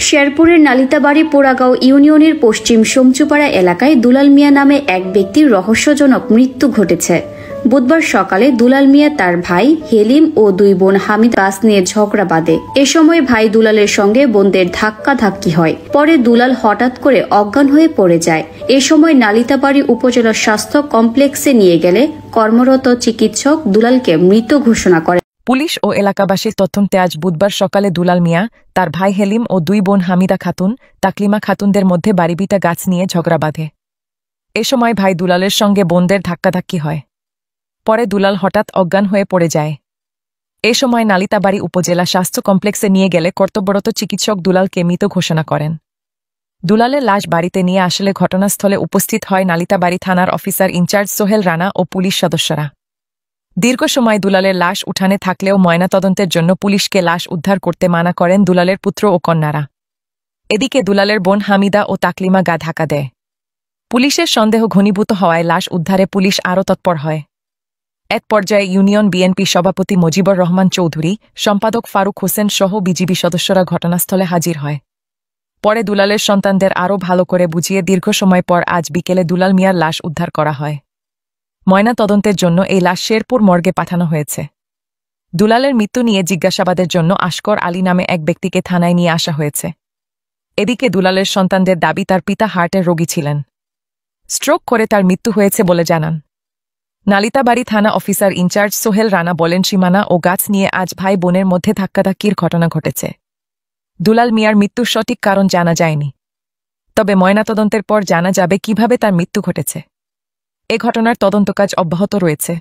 শেরপুরের নালিতাবাড়ি পোড়াগাঁও ইউনিয়নের পশ্চিম সমচুপাড়া এলাকায় দুলাল মিয়া নামে এক ব্যক্তির রহস্যজনক মৃত্যু ঘটেছে। বুধবার সকালে দুলাল মিয়া তার ভাই হেলিম ও দুই বোন হামিদ গাছ নিয়ে ঝগড়া বাঁধে। এ সময় ভাই দুলালের সঙ্গে বোনদের ধাক্কাধাক্কি হয়। পরে দুলাল হঠাৎ করে অজ্ঞান হয়ে পড়ে যায়। এ সময় নালিতাবাড়ি উপজেলা স্বাস্থ্য কমপ্লেক্সে নিয়ে গেলে কর্মরত চিকিৎসক দুলালকে মৃত ঘোষণা করে। পুলিশ ও এলাকাবাসীর তথ্যন্তে আজ বুধবার সকালে দুলাল মিয়া, তার ভাই হেলিম ও দুই বোন হামিদা খাতুন, তাকলিমা খাতুনদের মধ্যে বাড়িবিটা গাছ নিয়ে ঝগড়া বাঁধে। এ সময় ভাই দুলালের সঙ্গে বোনদের ধাক্কাধাক্কি হয়। পরে দুলাল হঠাৎ অজ্ঞান হয়ে পড়ে যায়। এ সময় নালিতাবাড়ি উপজেলা স্বাস্থ্য কমপ্লেক্সে নিয়ে গেলে কর্তব্যরত চিকিৎসক দুলালকে মৃত ঘোষণা করেন। দুলালের লাশ বাড়িতে নিয়ে আসলে ঘটনাস্থলে উপস্থিত হয় নালিতাবাড়ি থানার অফিসার ইনচার্জ সোহেল রানা ও পুলিশ সদস্যরা। দীর্ঘ সময় দুলালের লাশ উঠানে থাকলেও ময়নাতদন্তের জন্য পুলিশকে লাশ উদ্ধার করতে মানা করেন দুলালের পুত্র ও কন্যারা। এদিকে দুলালের বোন হামিদা ও তাকলিমা গা ঢাকা দেয়। পুলিশের সন্দেহ ঘনীভূত হওয়ায় লাশ উদ্ধারে পুলিশ আরও তৎপর হয়। এক পর্যায়ে ইউনিয়ন বিএনপি সভাপতি মুজিবুর রহমান চৌধুরী, সম্পাদক ফারুক হোসেন সহ বিজিবি সদস্যরা ঘটনাস্থলে হাজির হয়। পরে দুলালের সন্তানদের আরও ভালো করে বুঝিয়ে দীর্ঘ সময় পর আজ বিকেলে দুলাল মিয়ার লাশ উদ্ধার করা হয়। ময়না তদন্তের জন্য এই লাশ শেরপুর মর্গে পাঠানো হয়েছে। দুলালের মৃত্যু নিয়ে জিজ্ঞাসাবাদের জন্য আশকর আলী নামে এক ব্যক্তিকে থানায় নিয়ে আসা হয়েছে। এদিকে দুলালের সন্তানদের দাবি তার পিতা হার্টের রোগী ছিলেন। স্ট্রোক করে তার মৃত্যু হয়েছে বলে জানান। নালিতাবাড়ি থানা অফিসার ইনচার্জ সোহেল রানা বলেন, সীমানা ও গাছ নিয়ে আজ ভাই বোনের মধ্যে ধাক্কাধাক্কির ঘটনা ঘটেছে। দুলাল মিয়ার মৃত্যুর সঠিক কারণ জানা যায়নি, তবে ময়নাতদন্তের পর জানা যাবে কিভাবে তার মৃত্যু ঘটেছে। এ ঘটনার তদন্তকাজ অব্যাহত রয়েছে।